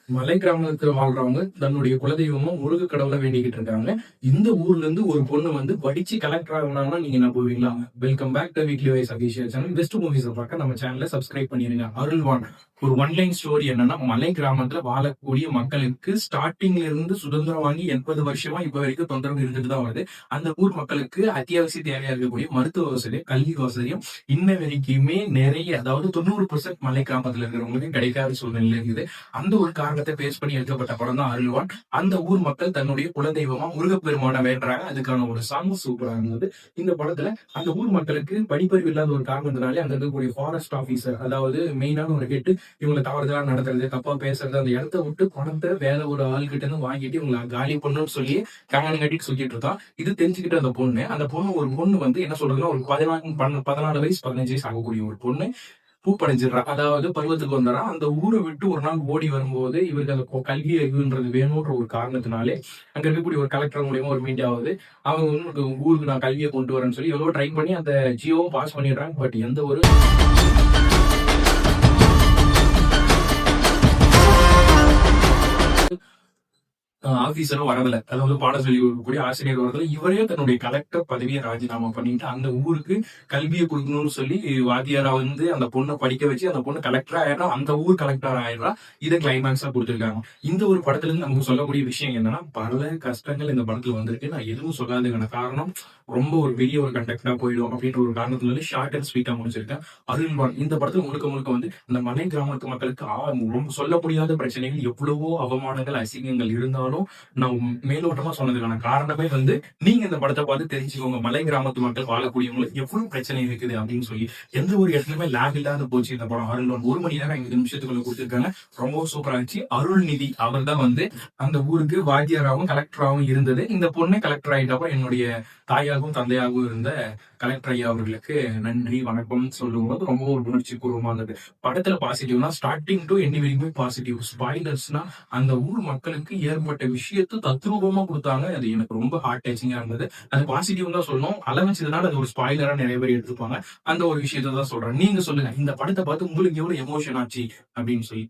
மலை கிராமத்துல வாழ்றவங்க தன்னுடைய குலதெய்வமும் முருக கடவுளை வேண்டிக்கிட்டு இருக்காங்க. இந்த ஊர்ல இருந்து ஒரு பொண்ணு வந்து படிச்சு கலெக்டர் ஆகுனாங்கன்னா நீங்க நம்புவீங்களா? Welcome back to weekly wise official channel. Best movies பார்க்க நம்ம சேனலை சப்ஸ்கிரைப் பண்ணிருங்க. அருள்வான் ஒரு ஒன்லைன் ஸ்டோரி என்னன்னா, மலை கிராமத்துல வாழக்கூடிய மக்களுக்கு ஸ்டார்டிங்ல இருந்து சுதந்திரம் வாங்கி 80 வருஷமா இப்ப வரைக்கும் தொந்தரவு இருந்துட்டு தான் வருது. அந்த ஊர் மக்களுக்கு அத்தியாவசிய தேவையா இருக்கக்கூடிய மருத்துவ வசதியும் கல்வி வசதியும் இன்ன வரைக்குமே நிறைய, அதாவது 90% மலை கிராமத்துல இருக்கிறவங்களுக்கு கிடைக்காத சூழ்நிலை இருக்குது. அந்த ஒரு காரணத்தை பேஸ் பண்ணி எடுக்கப்பட்ட படம் தான் அருள்வான். அந்த ஊர் மக்கள் தன்னுடைய குலதெய்வமா முருகப்பெருமான வேண்டுறாங்க. அதுக்கான ஒரு சாங் சூப்பரா இருந்தது. இந்த படத்துல அந்த ஊர் மக்களுக்கு படிப்பறிவு இல்லாத ஒரு காரணத்தினாலே அங்க இருக்கக்கூடிய ஃபாரஸ்ட் ஆபீசர், அதாவது மெயினான ஒரு ஹெட், இவங்களை தவறுதலா நடத்துறது, தப்பா பேசுறது, அந்த இடத்த விட்டு பணத்தை வேற ஒரு ஆள்கிட்ட இருந்து வாங்கிட்டு இவங்களை காலி பண்ணுன்னு சொல்லி கங்கணம் கட்டிட்டு சுத்திட்டு இருக்கான். இது தெரிஞ்சுக்கிட்டு அந்த பொண்ணு ஒரு பொண்ணு வந்து என்ன சொல்றதுன்னா, ஒரு 14 வயசு 15 வயசு ஆகக்கூடிய ஒரு பொண்ணு பூப்படைஞ்சிடுறா. அதாவது பருவத்துக்கு வந்துடுறா. அந்த ஊரை விட்டு ஒரு நாள் ஓடி வரும்போது இவருக்கு அந்த கல்வி அறிவுன்றது வேணும்ன்ற ஒரு காரணத்தினாலே அங்க இருக்கக்கூடிய ஒரு கலெக்டர் மூலியமா ஒரு மீட் ஆகுது. அவங்க வந்து ஊருக்கு நான் கல்வியை கொண்டு வரேன்னு சொல்லி எவ்வளவு ட்ரை பண்ணி அந்த ஜியோவும் பாஸ் பண்ணிடுறாங்க. பட் எந்த ஒரு ஆபீசரும் வரதில்ல. அதாவது பாடம் சொல்லி கொடுக்கக்கூடிய ஆசிரியர் வரதில்ல. இவரே தன்னுடைய கலெக்டர் பதவியை ராஜினாமா பண்ணிட்டு அந்த ஊருக்கு கல்வியை கொடுக்கணும்னு சொல்லி வாத்தியாரா வந்து அந்த பொண்ணை படிக்க வச்சு அந்த பொண்ணு கலெக்டர் ஆயிடுறா. அந்த ஊர் கலெக்டர் ஆயிடுறா. இதை கிளைமேக்ஸா கொடுத்துருக்காங்க. இந்த ஒரு படத்துல இருந்து நமக்கு சொல்லக்கூடிய விஷயம் என்னன்னா, பல கஷ்டங்கள் இந்த படத்துல வந்திருக்கு. நான் எதுவும் சொல்லாதுக்கான காரணம் ரொம்ப ஒரு பெரிய ஒரு கண்டக்டா போயிடும் அப்படின்ற ஒரு காரணத்துல ஷார்ட் அண்ட் ஸ்வீட்டா முடிச்சிருக்கேன். அருள்வான் இந்த படத்துல முழுக்க முழுக்க வந்து அந்த மலை கிராமத்து மக்களுக்கு ரொம்ப சொல்ல முடியாத பிரச்சனைகள், எவ்வளவோ அவமானங்கள் அசிங்கங்கள் இருந்தாலும் நான் மேலோட்டமா சொன்னதுக்கான காரணமே வந்து நீங்க இந்த படத்தை பார்த்து தெரிஞ்சுக்கோங்க. மலை கிராமத்து மக்கள் வாழக்கூடியவங்களுக்கு எவ்வளவு பிரச்சனை இருக்குது அப்படின்னு சொல்லி. எந்த ஒரு இடத்துலயுமே லேக் இல்லாத போச்சு இந்த படம். அருள்வான் 1 மணி நேரம் 5 நிமிஷத்துக்குள்ள கொடுத்துருக்காங்க. ரொம்ப சூப்பரா இருந்துச்சு. அருள்நிதி அவர் தான் வந்து அந்த ஊருக்கு வாத்தியாராகவும் கலெக்டராகவும் இருந்தது. இந்த பொண்ணு கலெக்டர் ஆயிட்டப்ப என்னுடைய தாயாகவும் தந்தையாகவும் இருந்த கலெக்டர் ஐயா அவர்களுக்கு நன்றி வணக்கம் சொல்லும்போது ரொம்ப ஒரு உணர்ச்சி பூர்வமா இருந்தது. படத்துல பாசிட்டிவ்னா ஸ்டார்டிங் டு எண்ட் வரைக்குமே பாசிட்டிவ். ஸ்பாய்லர்ஸ்னா அந்த ஊர் மக்களுக்கு ஏற்பட்ட விஷயத்தை தத்ரூபமா கொடுத்தாங்க. அது எனக்கு ரொம்ப ஹார்ட் டச்சிங்கா இருந்தது. அது பாசிட்டிவ் தான் சொல்லணும். அளவச்சதுனால அது ஒரு ஸ்பாய்லரா நிறைய பேர் எடுத்துப்பாங்க. அந்த ஒரு விஷயத்த தான் சொல்றேன். நீங்க சொல்லுங்க, இந்த படத்தை பார்த்து உங்களுக்கு எவ்வளவு எமோஷன் ஆச்சு அப்படின்னு சொல்லி.